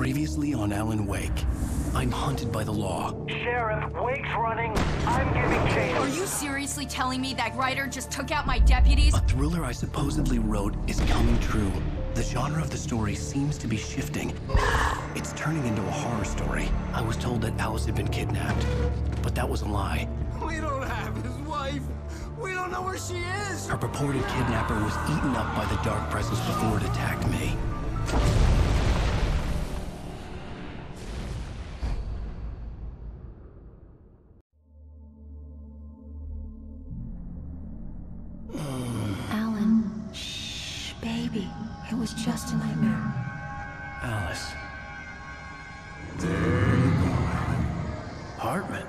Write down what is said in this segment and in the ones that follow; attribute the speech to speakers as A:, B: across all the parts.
A: Previously on Alan Wake. I'm hunted by the law.
B: Sheriff, Wake's running. I'm giving chase.
C: Are you seriously telling me that writer just took out my deputies?
A: A thriller I supposedly wrote is coming true. The genre of the story seems to be shifting. It's turning into a horror story. I was told that Alice had been kidnapped, but that was a lie.
D: We don't have his wife. We don't know where she is.
A: Her purported kidnapper was eaten up by the dark presence before it attacked me.
E: Alan, shh, baby. It was just a nightmare.
A: Alice.
D: There you go.
A: Hartman.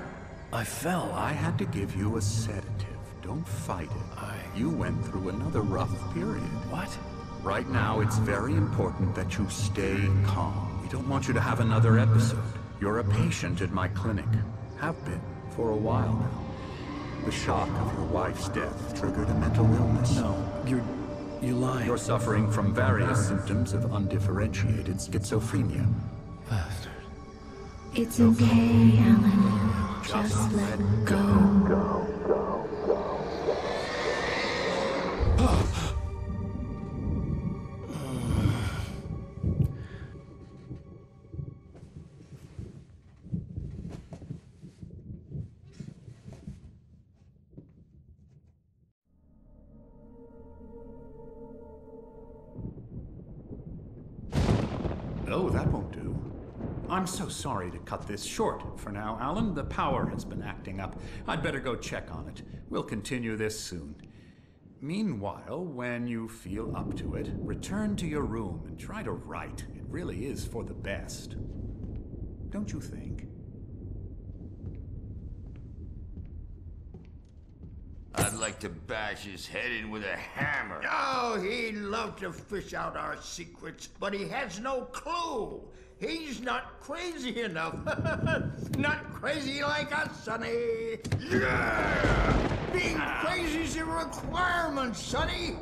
A: I fell.
D: I had to give you a sedative. Don't fight it. You went through another rough period.
A: What?
D: Right now, it's very important that you stay calm. We don't want you to have another episode. You're a patient at my clinic. Have been for a while now. The shock of your wife's death triggered a mental illness.
A: No, you're lying.
D: You're suffering from various symptoms of undifferentiated schizophrenia.
A: Bastard.
E: It's okay, Alan. Just let go.
D: Oh, that won't do. I'm so sorry to cut this short for now, Alan. The power has been acting up. I'd better go check on it. We'll continue this soon. Meanwhile, when you feel up to it, return to your room and try to write. It really is for the best. Don't you think?
F: I'd like to bash his head in with a hammer.
G: Oh, he'd love to fish out our secrets, but he has no clue. He's not crazy enough. Not crazy like us, Sonny.
F: Yeah!
G: Being crazy's a requirement, Sonny.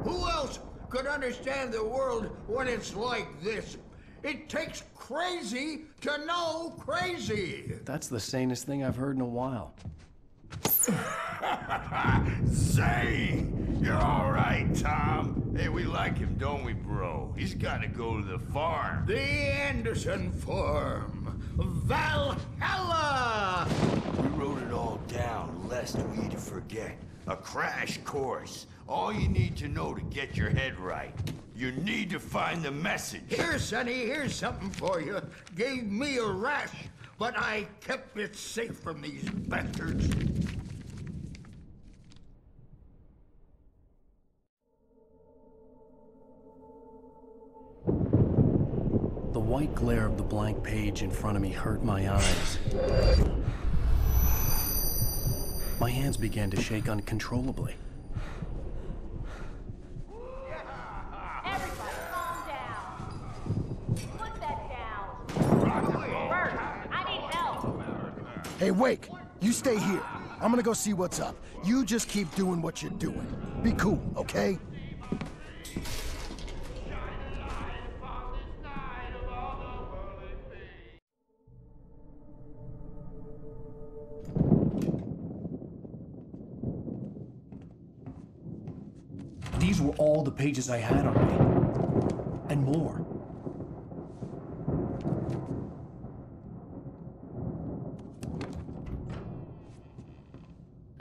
G: Who else could understand the world when it's like this? It takes crazy to know crazy.
A: That's the sanest thing I've heard in a while.
F: Say, you're all right, Tom. Hey, we like him, don't we, bro? He's got to go to the farm.
G: The Anderson Farm. Valhalla!
F: We wrote it all down, lest we forget. A crash course. All you need to know to get your head right. You need to find the message.
G: Here, Sonny, here's something for you. Gave me a rash, but I kept it safe from these bastards.
A: The white glare of the blank page in front of me hurt my eyes. My hands began to shake uncontrollably.
H: Everybody, calm down. Put that down. Bert, I need help.
I: Hey, Wake, you stay here. I'm gonna go see what's up. You just keep doing what you're doing. Be cool, okay?
A: These were all the pages I had on me. And more.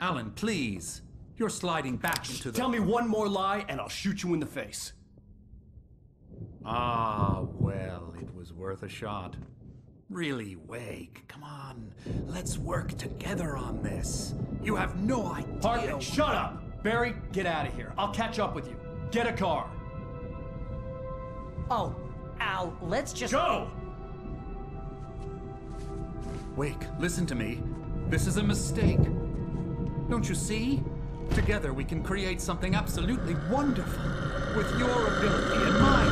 D: Alan, please. You're sliding back into the...
A: Tell me one more lie and I'll shoot you in the face.
D: Ah, well, it was worth a shot. Really, Wake, come on. Let's work together on this. You have no idea...
A: Hartman, shut up! Barry, get out of here. I'll catch up with you. Get a car.
J: Oh, Al, let's just...
A: Go!
D: Wake, listen to me. This is a mistake. Don't you see? Together we can create something absolutely wonderful. With your ability and mine.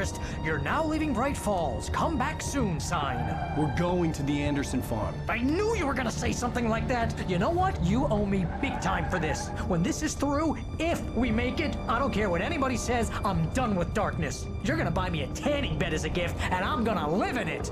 J: forest. You're now leaving Bright Falls. Come back soon sign.
A: We're going to the Anderson farm.
J: I knew you were gonna say something like that. You know what? You owe me big time for this. When this is through, if we make it, I don't care what anybody says, I'm done with darkness. You're gonna buy me a tanning bed as a gift, and I'm gonna live in it.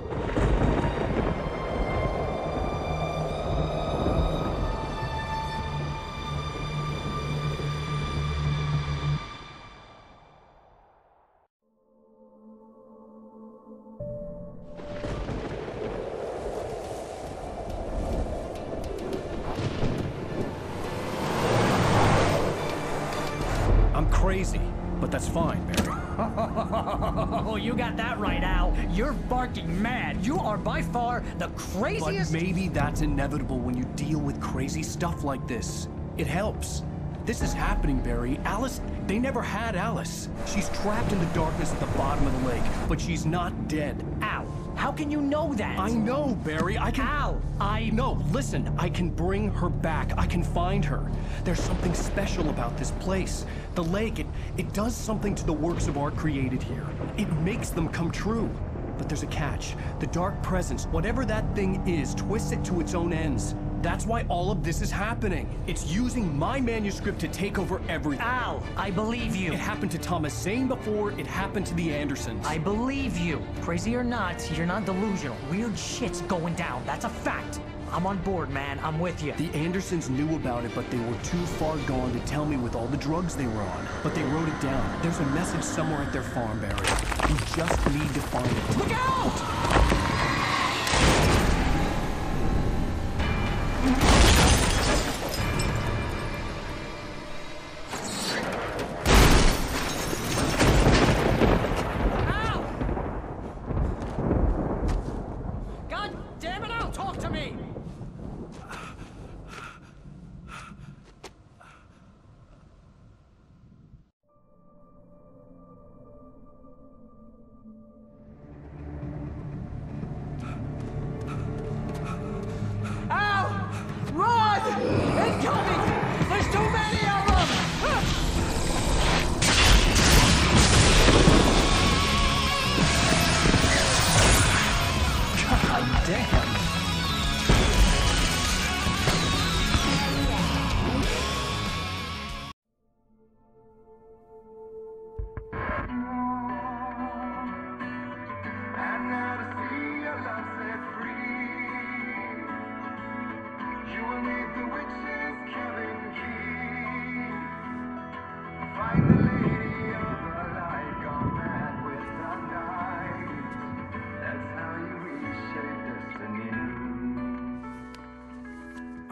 A: I'm crazy, but that's fine, Barry.
J: Oh, you got that right, Al. You're barking mad. You are by far the craziest.
A: But maybe that's inevitable when you deal with crazy stuff like this. It helps. This is happening, Barry. Alice, they never had Alice. She's trapped in the darkness at the bottom of the lake, but she's not dead.
J: Al, how can you know that?
A: I know, Barry. I can...
J: Al,
A: No, listen. I can bring her back. I can find her. There's something special about this place. The lake, it does something to the works of art created here. It makes them come true. But there's a catch. The dark presence, whatever that thing is, twists it to its own ends. That's why all of this is happening. It's using my manuscript to take over everything.
J: Al, I believe you.
A: It happened to Thomas Zane before it happened to the Andersons.
J: I believe you. Crazy or not, you're not delusional. Weird shit's going down. That's a fact. I'm on board, man. I'm with you.
A: The Andersons knew about it, but they were too far gone to tell me with all the drugs they were on. But they wrote it down. There's a message somewhere at their farm, Barry. We just need to find it.
J: Look out!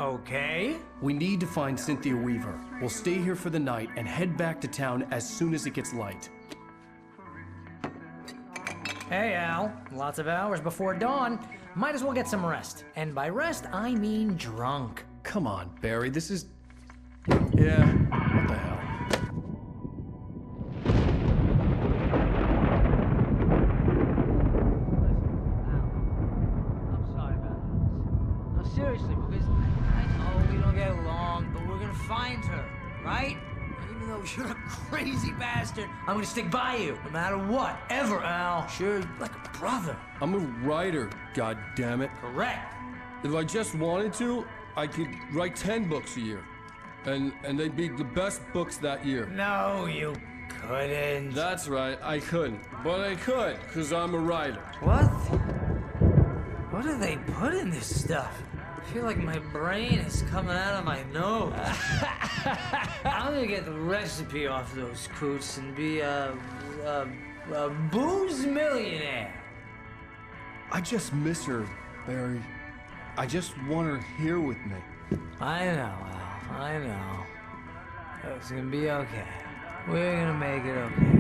J: Okay.
A: We need to find Cynthia Weaver. We'll stay here for the night and head back to town as soon as it gets light.
J: Hey, Al. Lots of hours before dawn. Might as well get some rest. And by rest, I mean drunk.
A: Come on, Barry. This is... Yeah, what the hell?
K: I'm sorry about this. No, seriously, because I know we don't get along, but we're gonna find her, right? Even though you're a crazy bastard, I'm gonna stick by you, no matter what, ever, Al. Sure, like a brother.
L: I'm a writer, goddammit.
K: Correct.
L: If I just wanted to, I could write 10 books a year. And they'd be the best books that year.
K: No, you couldn't.
L: That's right, I couldn't. But I could, because I'm a writer.
K: What? What do they put in this stuff? I feel like my brain is coming out of my nose. I'm gonna get the recipe off those coots and be a booze millionaire.
L: I just miss her, Barry. I just want her here with me.
K: I know, Al. I know. It's gonna be okay. We're gonna make it okay.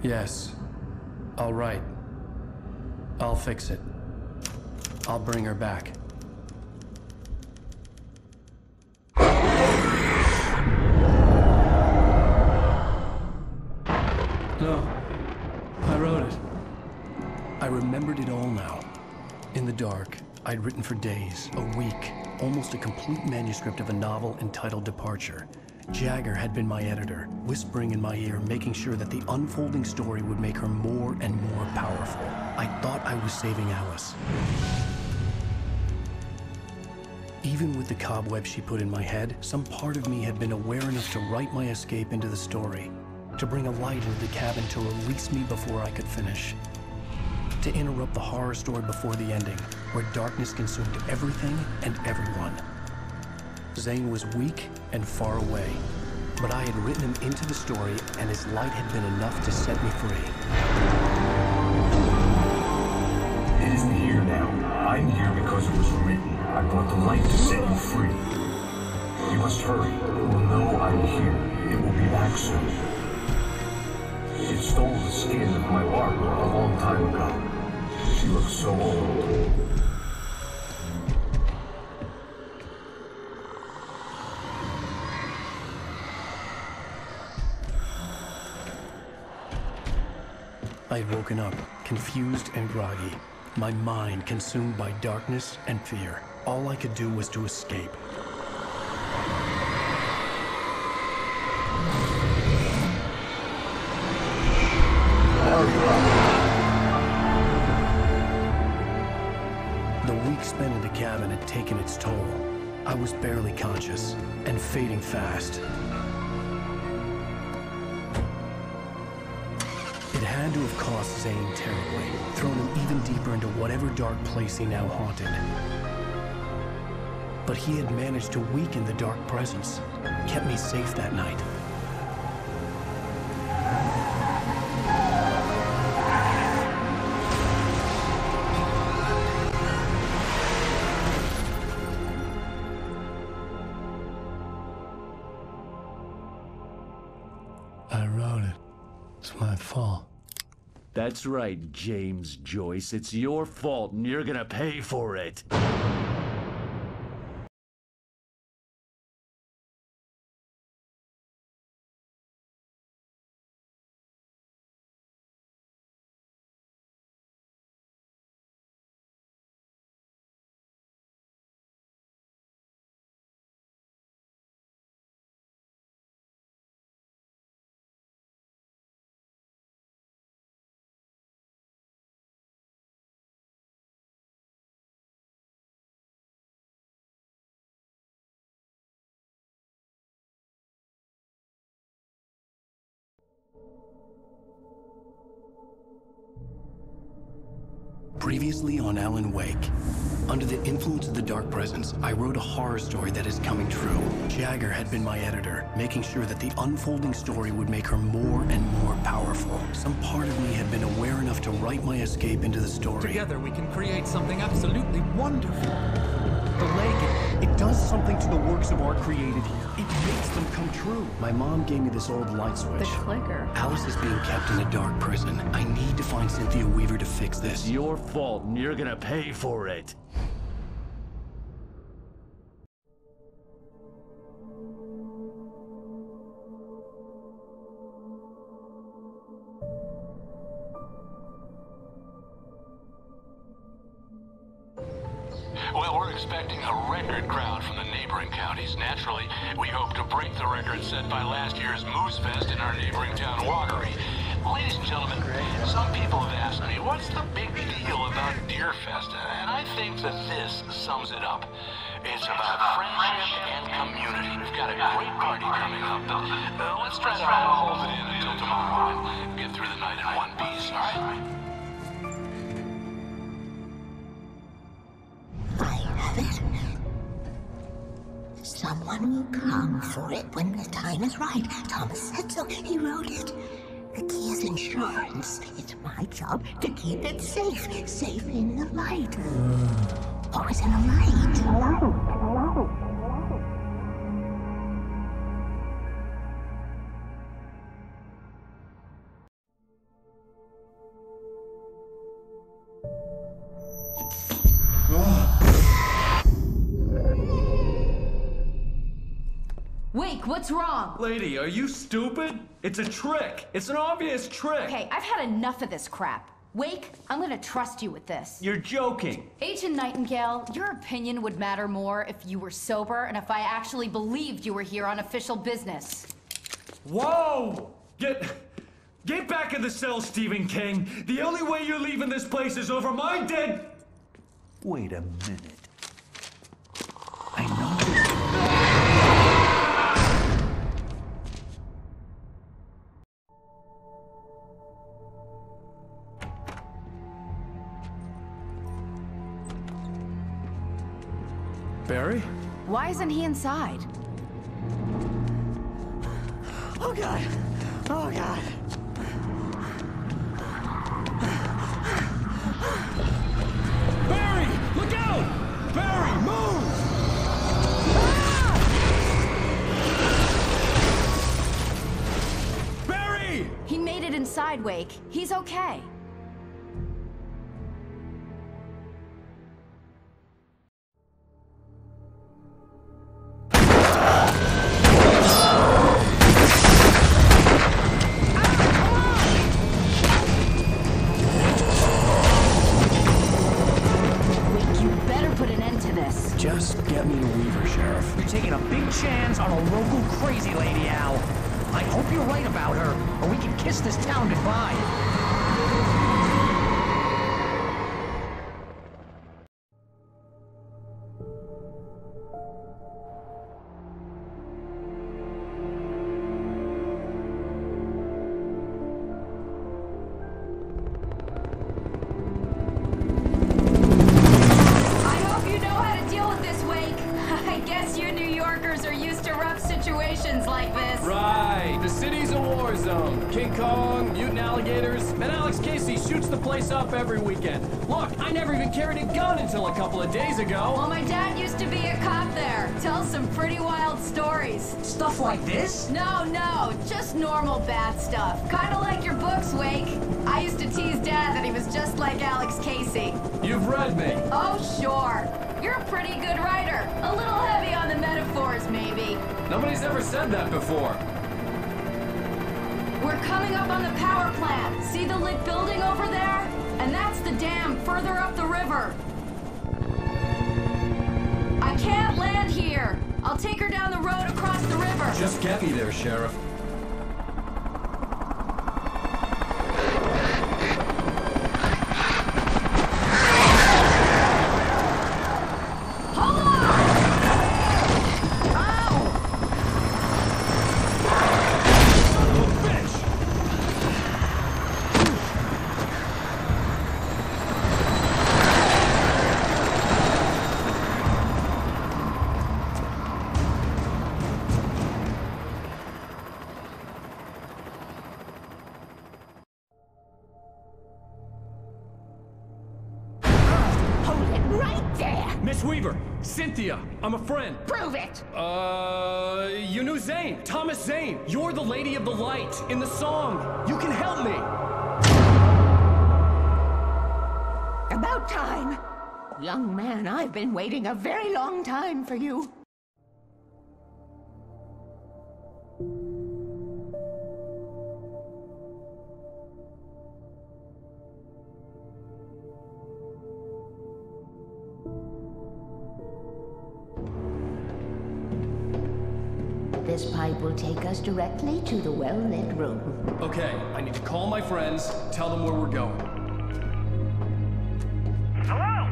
A: Yes. All right. I'll fix it. I'll bring her back. No. I wrote it. I remembered it all now. In the dark, I'd written for days, a week, almost a complete manuscript of a novel entitled Departure. Jagger had been my editor, whispering in my ear, making sure that the unfolding story would make her more and more powerful. I thought I was saving Alice. Even with the cobweb she put in my head, some part of me had been aware enough to write my escape into the story, to bring a light into the cabin to release me before I could finish, to interrupt the horror story before the ending, where darkness consumed everything and everyone. Zane was weak and far away, but I had written him into the story, and his light had been enough to set me free.
M: It isn't here now. I'm here because it was written. I brought the light to set you free. You must hurry. It will know I'm here. It will be back soon. It stole the skin of my Barbara a long time ago. She looks so old.
A: I had woken up, confused and groggy, my mind consumed by darkness and fear. All I could do was to escape. The week spent in the cabin had taken its toll. I was barely conscious, and fading fast. It had to have cost Zane terribly, thrown him even deeper into whatever dark place he now haunted. But he had managed to weaken the dark presence, kept me safe that night. I wrote it. It's my fault.
N: That's right, James Joyce. It's your fault, and you're gonna pay for it.
A: Previously on Alan Wake. Under the influence of the dark presence, I wrote a horror story that is coming true. Jagger had been my editor, making sure that the unfolding story would make her more and more powerful. Some part of me had been aware enough to write my escape into the story.
O: Together we can create something absolutely wonderful.
A: The lake, it does something to the works of art created here. It makes them come true. My mom gave me this old light switch.
P: The clicker.
A: Alice is being kept in a dark prison. I need to find Cynthia Weaver to fix this.
N: It's your fault, and you're gonna pay for it.
Q: Well, we're expecting a record crowd from the neighboring counties. Naturally, we hope to break the record set by last year's Moose Fest in our neighboring town, Watery. Ladies and gentlemen, some people have asked me, what's the big deal about Deer Fest? And I think that this sums it up. It's about friendship and community. We've got a great party coming up, but let's try to hold it in until tomorrow and get through the night in one piece, all right?
R: Someone will come for it when the time is right. Thomas said so. He wrote it. The key is insurance. It's my job to keep it safe. Safe in the light. Always in the light.
C: Wake, what's wrong?
N: Lady, are you stupid? It's a trick. It's an obvious trick.
C: Okay, I've had enough of this crap. Wake, I'm gonna trust you with this.
N: You're joking.
C: Agent Nightingale, your opinion would matter more if you were sober and if I actually believed you were here on official business.
N: Whoa! Get back in the cell, Stephen King. The only way you're leaving this place is over my dead...
F: Wait a minute.
L: Barry?
C: Why isn't he inside?
K: Oh, God. Oh, God.
L: Barry! Look out! Barry, move! Ah! Barry!
C: He made it inside, Wake. He's okay.
A: Just get me to Weaver, Sheriff.
J: You're taking a big chance on a local crazy lady, Al. I hope you're right about her, or we can kiss this town goodbye.
C: Like this.
L: Right, the city's a war zone. King Kong, mutant alligators, and Alex Casey shoots the place up every weekend. Look, I never even carried a gun until a couple of days ago.
C: Well, my dad used to be a cop there. Tells some pretty wild stories.
J: Stuff like this?
C: No, just normal bad stuff. Kinda like your books, Wake. I used to tease Dad that he was just like Alex Casey.
L: You've read me.
C: Oh, sure. You're a pretty good writer. A little heavy on the metaphors, maybe.
L: Nobody's ever said that before.
C: We're coming up on the power plant. See the lit building over there? And that's the dam further up the river. I can't land here. I'll take her down the road across the river.
L: Just get me there, Sheriff. Miss Weaver, Cynthia, I'm a friend.
R: Prove it!
L: You knew Zane, Thomas Zane. You're the Lady of the Light in the song. You can help me.
R: About time. Young man, I've been waiting a very long time for you. This pipe will take us directly to the well-lit room.
L: Okay, I need to call my friends, tell them where we're going.
B: Hello?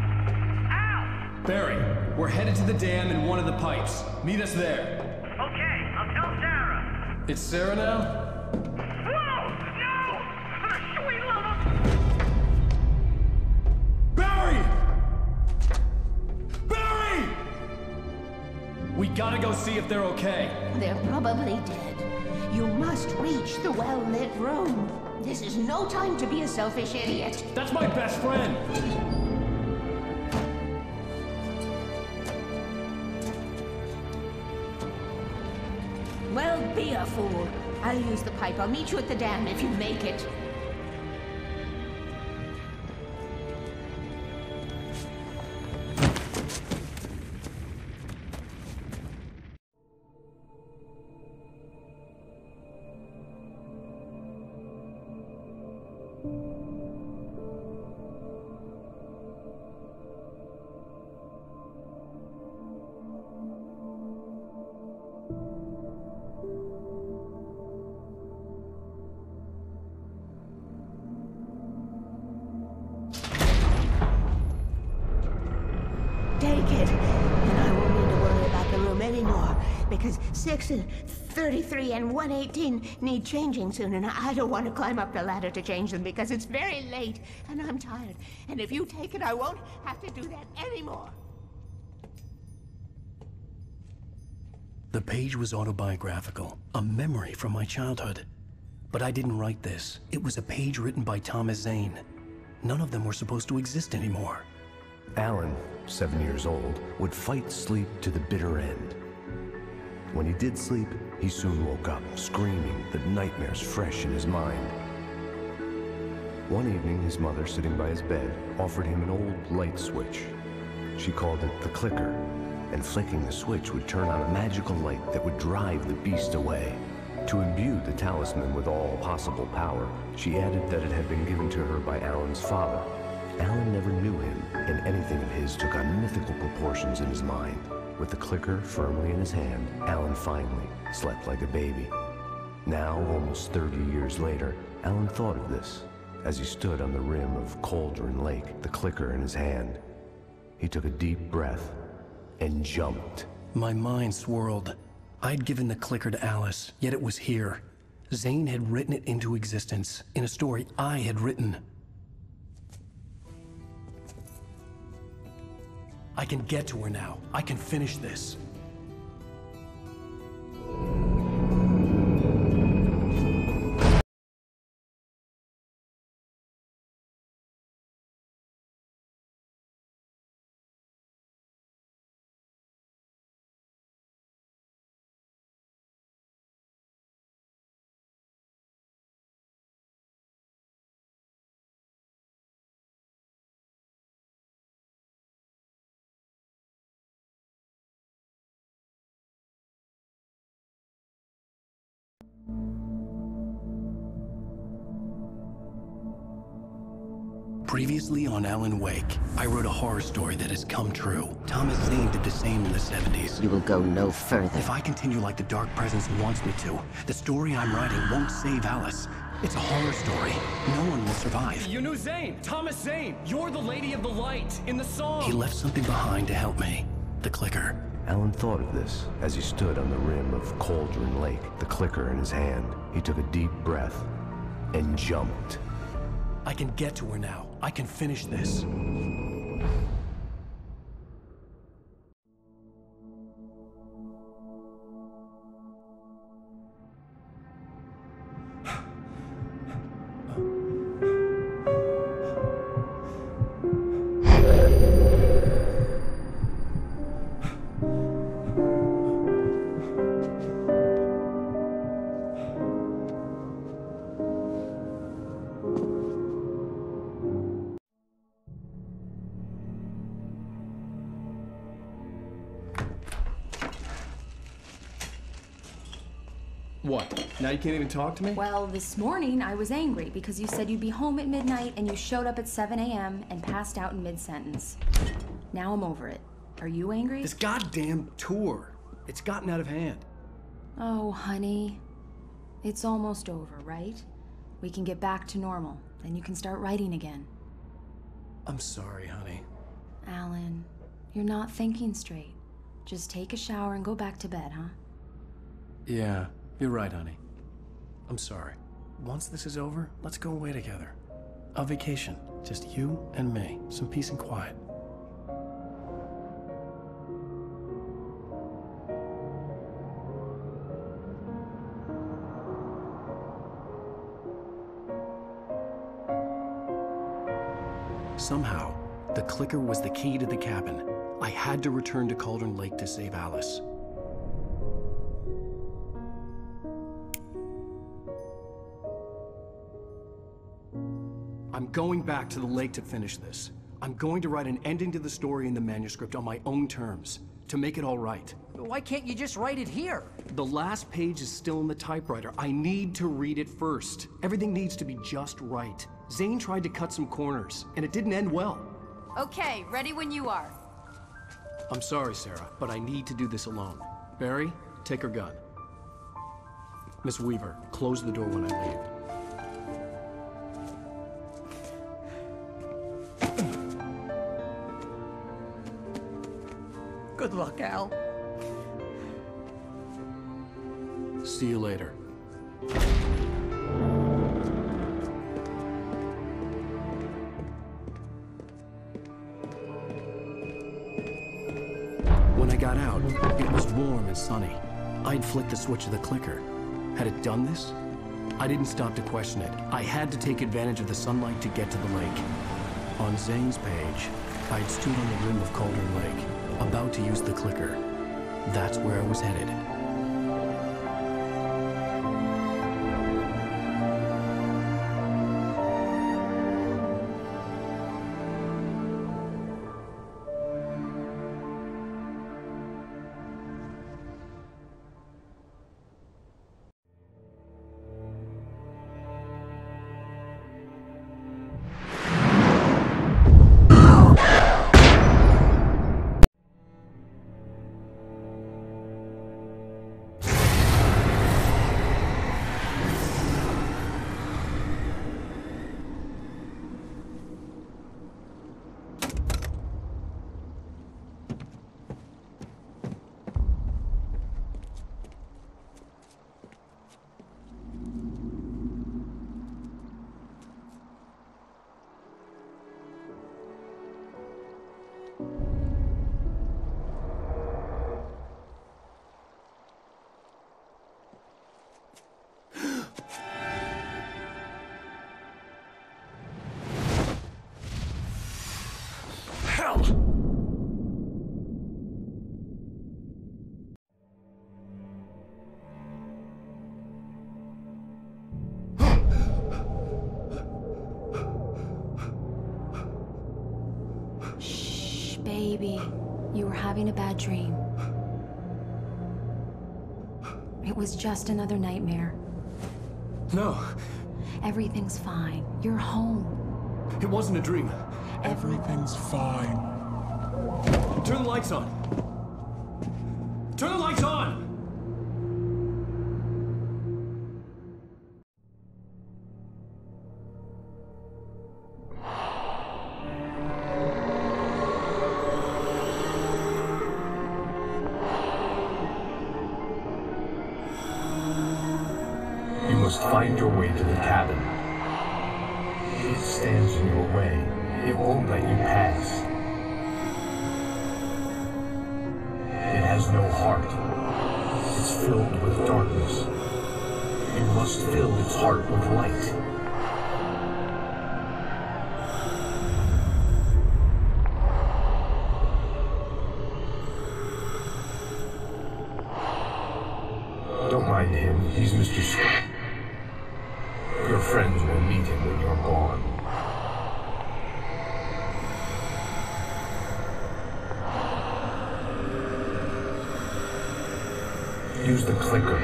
B: Al!
L: Barry, we're headed to the dam in one of the pipes. Meet us there.
B: Okay, I'll tell Sarah.
L: It's Sarah now?
B: Whoa! No! For the sweet love of...
L: Barry! Barry! We gotta go see if they're okay.
R: They're probably dead. You must reach the well-lit room. This is no time to be a selfish idiot.
L: That's my best friend.
R: Well, be a fool. I'll use the pipe. I'll meet you at the dam if you make it. Take it, and I won't need to worry about the room anymore, because 6 and 33 and 118 need changing soon, and I don't want to climb up the ladder to change them because it's very late, and I'm tired. And if you take it, I won't have to do that anymore.
A: The page was autobiographical, a memory from my childhood. But I didn't write this. It was a page written by Thomas Zane. None of them were supposed to exist anymore.
P: Alan, 7 years old, would fight sleep to the bitter end. When he did sleep, he soon woke up, screaming, the nightmares fresh in his mind. One evening, his mother, sitting by his bed, offered him an old light switch. She called it the clicker, and flicking the switch would turn on a magical light that would drive the beast away. To imbue the talisman with all possible power, she added that it had been given to her by Alan's father. Alan never knew him, and anything of his took on mythical proportions in his mind. With the clicker firmly in his hand, Alan finally slept like a baby. Now, almost 30 years later, Alan thought of this as he stood on the rim of Cauldron Lake, the clicker in his hand. He took a deep breath and jumped.
A: My mind swirled. I'd given the clicker to Alice, yet it was here. Zane had written it into existence in a story I had written. I can get to her now. I can finish this. Previously on Alan Wake, I wrote a horror story that has come true. Thomas Zane did the same in the 70s.
R: You will go no further.
A: If I continue like the Dark Presence wants me to, the story I'm writing won't save Alice. It's a horror story. No one will survive.
L: You knew Zane! Thomas Zane! You're the Lady of the Light in the song!
A: He left something behind to help me. The clicker.
P: Alan thought of this as he stood on the rim of Cauldron Lake, the clicker in his hand. He took a deep breath and jumped.
A: I can get to her now. I can finish this.
L: What? Now you can't even talk to me?
S: Well, this morning I was angry because you said you'd be home at midnight and you showed up at 7 a.m. and passed out in mid-sentence. Now I'm over it. Are you angry?
L: This goddamn tour. It's gotten out of hand.
S: Oh, honey. It's almost over, right? We can get back to normal. Then you can start writing again.
A: I'm sorry, honey.
S: Alan, you're not thinking straight. Just take a shower and go back to bed, huh?
A: Yeah, you're right, honey. I'm sorry. Once this is over, let's go away together. A vacation. Just you and me. Some peace and quiet. Somehow, the clicker was the key to the cabin. I had to return to Cauldron Lake to save Alice. I'm going back to the lake to finish this. I'm going to write an ending to the story in the manuscript on my own terms, to make it all right.
J: Why can't you just write it here?
A: The last page is still in the typewriter. I need to read it first. Everything needs to be just right. Zane tried to cut some corners, and it didn't end well.
C: Okay, ready when you are.
A: I'm sorry, Sarah, but I need to do this alone. Barry, take her gun. Miss Weaver, close the door when I leave.
J: Good luck, Al.
A: See you later. When I got out, it was warm and sunny. I'd flicked the switch of the clicker. Had it done this? I didn't stop to question it. I had to take advantage of the sunlight to get to the lake. On Zane's page, I'd stood on the rim of Cauldron Lake, about to use the clicker. That's where I was headed.
S: Baby, you were having a bad dream. It was just another nightmare.
A: No.
S: Everything's fine. You're home.
A: It wasn't a dream.
S: Everything's fine.
A: Turn the lights on. Turn the lights on!
M: You must find your way to the cabin. It stands in your way. It won't let you pass. It has no heart. It's filled with darkness. You must fill its heart with light. Don't mind him. He's Mr. Scott. Your friends will meet him when you're gone. Use the clicker.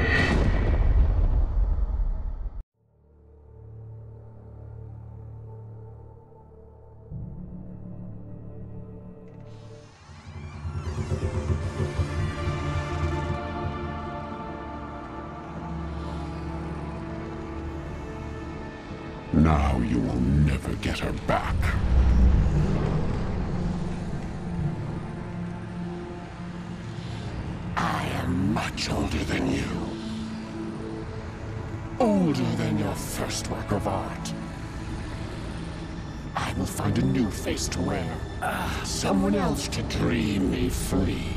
T: Now you will never get her back. I am much older than you. Older than your first work of art. I will find a new face to wear. Someone else to dream me free.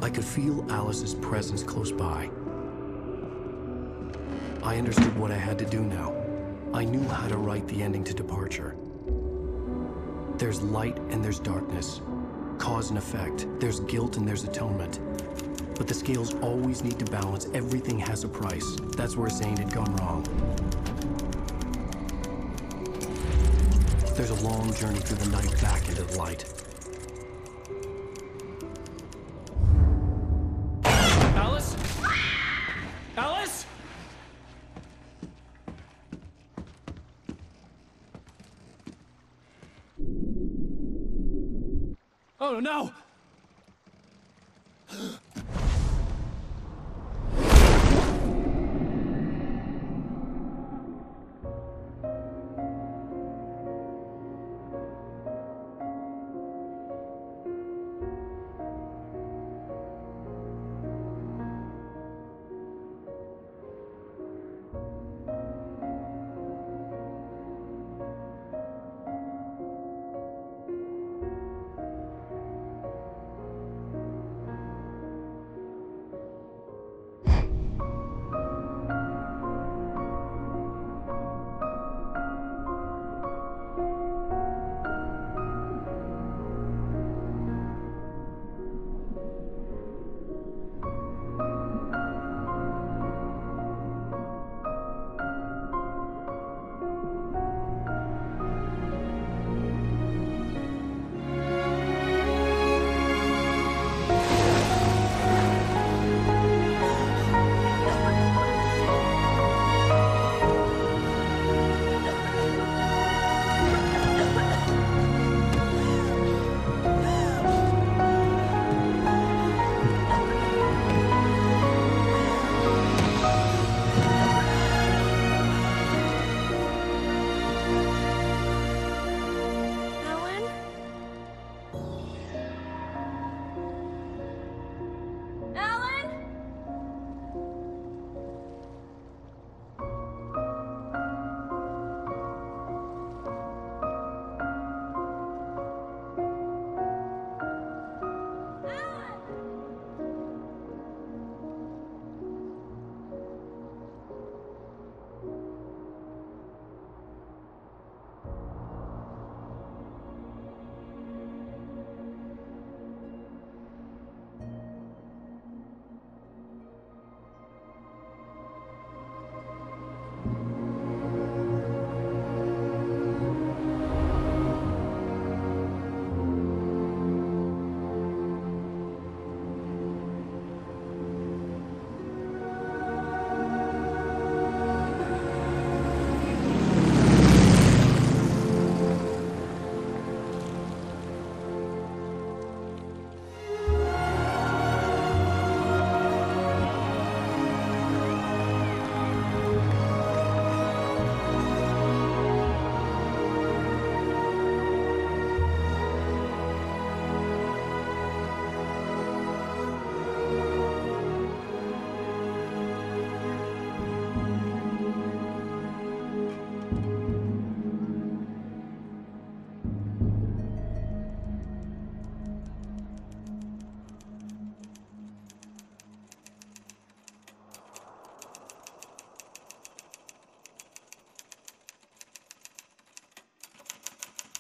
A: I could feel Alice's presence close by. I understood what I had to do now. I knew how to write the ending to Departure. There's light and there's darkness. Cause and effect. There's guilt and there's atonement. But the scales always need to balance. Everything has a price. That's where Zane had gone wrong. There's a long journey through the night back into the light.
L: Alice? Alice? Oh no!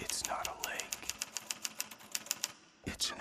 A: It's not a lake. It's an